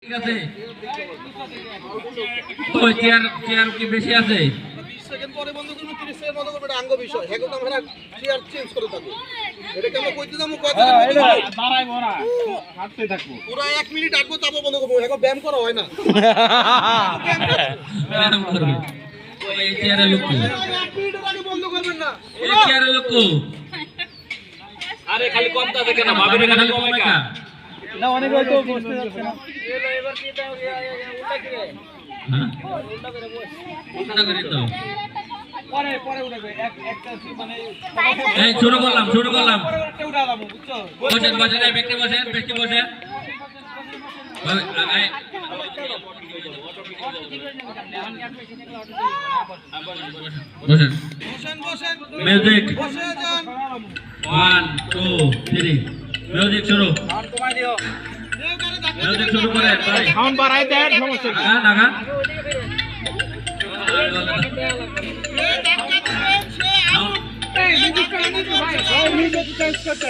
ঠিক আছে ওই চেয়ার কি বেশি আছে 20 সেকেন্ড পরে বন্ধ করব 30 সেকেন্ড বন্ধ করব এটা আঙ্গ বিষয় হেগো তো আমরা চেয়ার চেঞ্জ করে থাকো এটা কেমন কইতে যাবো কত এটা দাঁড়াই বড়া হাঁটতে থাকো পুরো 1 মিনিট আটবো তারপর বন্ধ করব হেগো ব্যায়াম করা হয় না ব্যায়াম করবে ওই চেয়ারে লোক 1 মিনিটের আগে বন্ধ করবেন না এই চেয়ারে লোক আরে খালি কমতা থাকে না ভাবিরে খালি কমে কা না অনেক হয়তো বসতে যাচ্ছে না এবার কি এটা উল্টা কি রে হ্যাঁ উল্টা করে বস উল্টা করে তো পরে উঠাবে একটা মানে এই শুরু করলাম পরে একটা উঠালাম বুঝছো বসেন এই ব্যক্তি বসেন বসেন বসেন বসেন মিউজিক বসে যান 1 2 3 মিউজিক শুরু কমাই দিও মিউজিক শুরু করেন ভাই সাউন্ড বাড়াই দেন সমস্যা কি নাগা এই মিউজিক ভাই মিউজিক চেঞ্জ করতে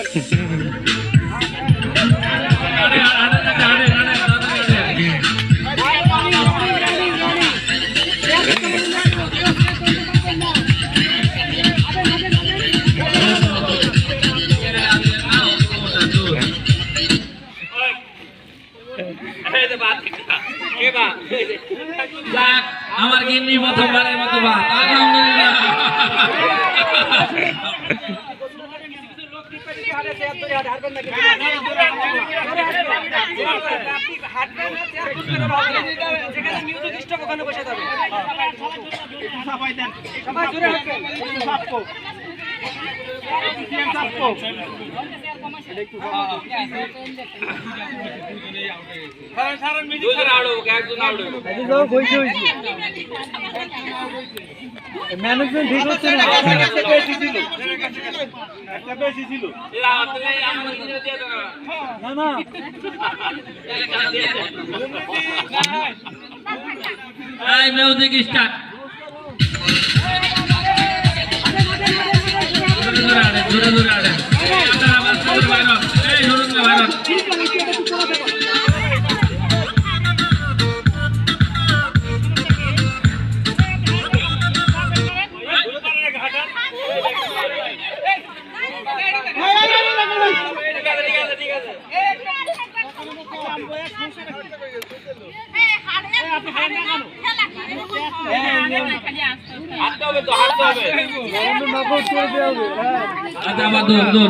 আমার গিন্নি প্রথমবারের মতো ভাত আলহামদুলিল্লাহ ম্যানেজমেন্ট ঠিক হচ্ছে না একটা বেশি ছিল না না এই মিউজিক স্টার্ট জোরে আড়ে আপনারা আবার সুর বাইরো এই সুর বাইরো আচ্ছা আবার দূর